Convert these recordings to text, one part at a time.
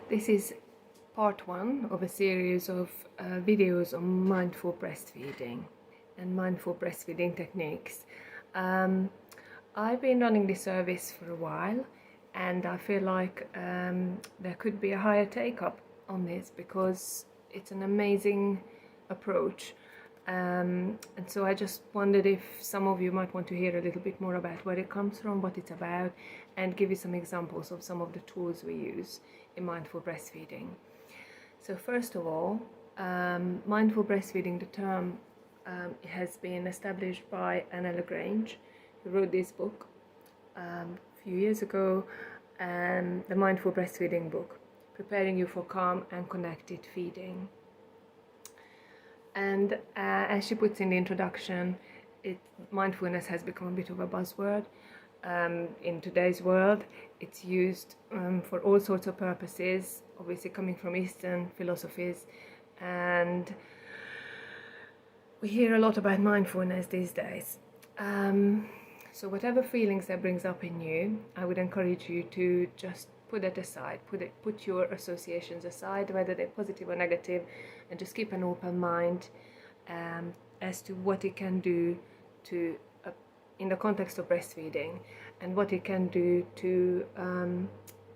This is part one of a series of videos on mindful breastfeeding and mindful breastfeeding techniques. I've been running this service for a while, and I feel like there could be a higher take-up on this because it's an amazing approach. And so I just wondered if some of you might want to hear a little bit more about where it comes from, what it's about, and give you some examples of some of the tools we use in mindful breastfeeding. So first of all, mindful breastfeeding, the term has been established by Anna LaGrange, who wrote this book a few years ago, the Mindful Breastfeeding book, preparing you for calm and connected feeding. And as she puts in the introduction, mindfulness has become a bit of a buzzword in today's world. It's used for all sorts of purposes, obviously coming from Eastern philosophies, and we hear a lot about mindfulness these days. So whatever feelings that brings up in you, I would encourage you to just put that aside, put your associations aside, whether they're positive or negative, and just keep an open mind as to what it can do to, in the context of breastfeeding, and what it can do to,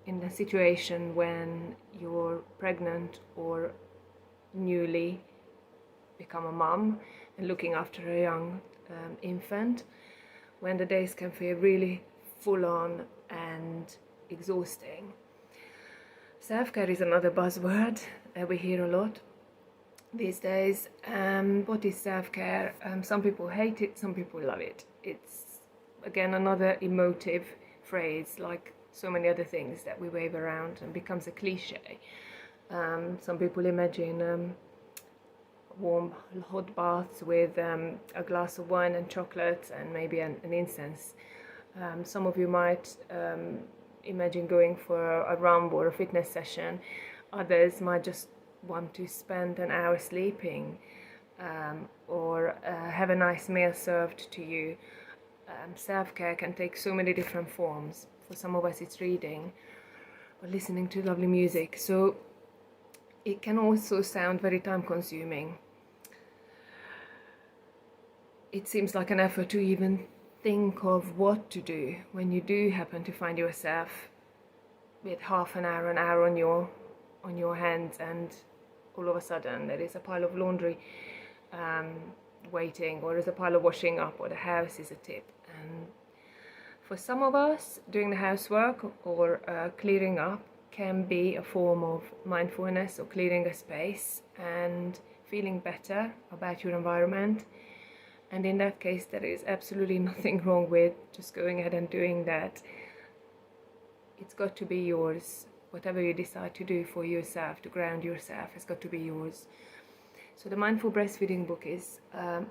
in a situation when you're pregnant or newly become a mum and looking after a young infant, when the days can feel really full on and exhausting. Self-care is another buzzword that we hear a lot these days. What is self-care? Some people hate it, some people love it. It's again another emotive phrase, like so many other things that we wave around, and becomes a cliche. Some people imagine warm hot baths with a glass of wine and chocolate and maybe an incense. Some of you might imagine going for a run or a fitness session. Others might just want to spend an hour sleeping, or have a nice meal served to you. Self-care can take so many different forms. For some of us it's reading or listening to lovely music, so it can also sound very time-consuming. It seems like an effort to even think of what to do when you do happen to find yourself with half an hour on your hands, and all of a sudden there is a pile of laundry waiting, or there's a pile of washing up, or the house is a tip. And for some of us, doing the housework or clearing up can be a form of mindfulness, or clearing a space and feeling better about your environment. And in that case, there is absolutely nothing wrong with just going ahead and doing that. It's got to be yours. Whatever you decide to do for yourself, to ground yourself, has got to be yours. So the Mindful Breastfeeding book is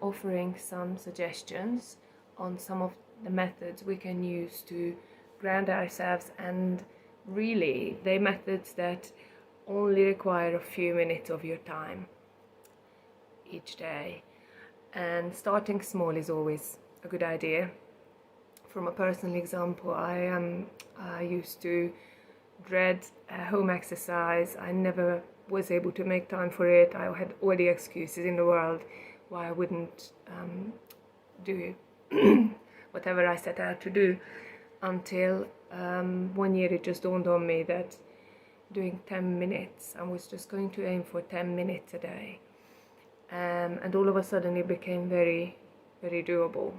offering some suggestions on some of the methods we can use to ground ourselves, and really they're methods that only require a few minutes of your time each day. And starting small is always a good idea. From a personal example, I used to dread home exercise. I never was able to make time for it. I had all the excuses in the world why I wouldn't do whatever I set out to do, until one year it just dawned on me that doing 10 minutes, I was just going to aim for 10 minutes a day. And all of a sudden it became very, very doable.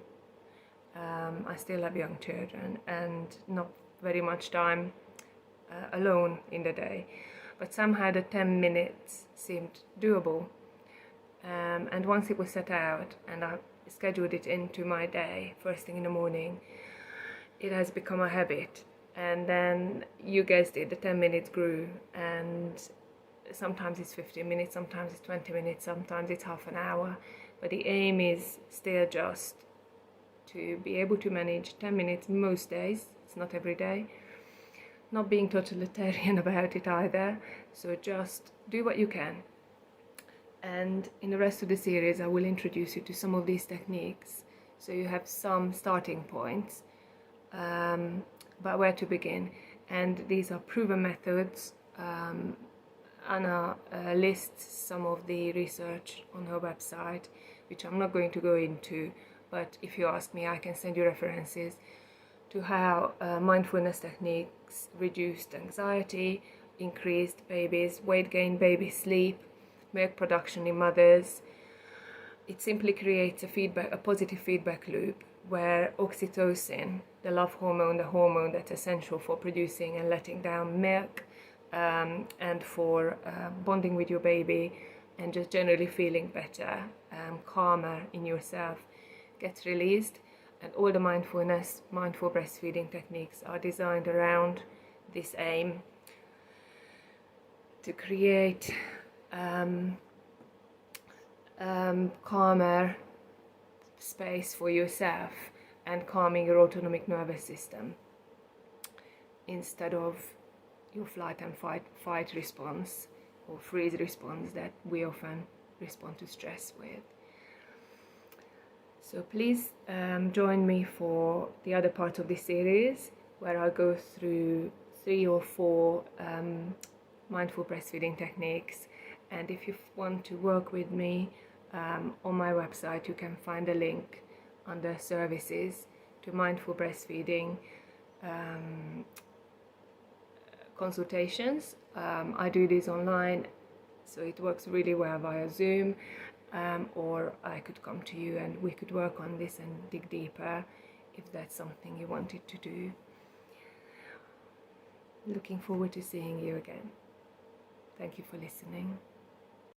I still have young children and not very much time alone in the day, but somehow the 10 minutes seemed doable. And once it was set out and I scheduled it into my day first thing in the morning, it has become a habit. And then, you guessed it, the 10 minutes grew, and sometimes it's 15 minutes, sometimes it's 20 minutes, sometimes it's half an hour, but the aim is still just to be able to manage 10 minutes most days. It's not every day. Not being totalitarian about it either, so just do what you can. And in the rest of the series I will introduce you to some of these techniques, so you have some starting points about where to begin. And these are proven methods Anna lists some of the research on her website, which I'm not going to go into, but if you ask me, I can send you references to how mindfulness techniques reduced anxiety, increased babies' weight gain, baby sleep, milk production in mothers. It simply creates a positive feedback loop where oxytocin, the love hormone, the hormone that's essential for producing and letting down milk, and for bonding with your baby and just generally feeling better, calmer in yourself, gets released. And all the mindful breastfeeding techniques are designed around this aim to create calmer space for yourself and calming your autonomic nervous system instead of your flight and fight response or freeze response that we often respond to stress with. So please join me for the other part of this series, where I go through 3 or 4 mindful breastfeeding techniques. And if you want to work with me on my website, you can find a link under services to mindful breastfeeding consultations. I do this online, so it works really well via Zoom, or I could come to you and we could work on this and dig deeper if that's something you wanted to do. Looking forward to seeing you again. Thank you for listening.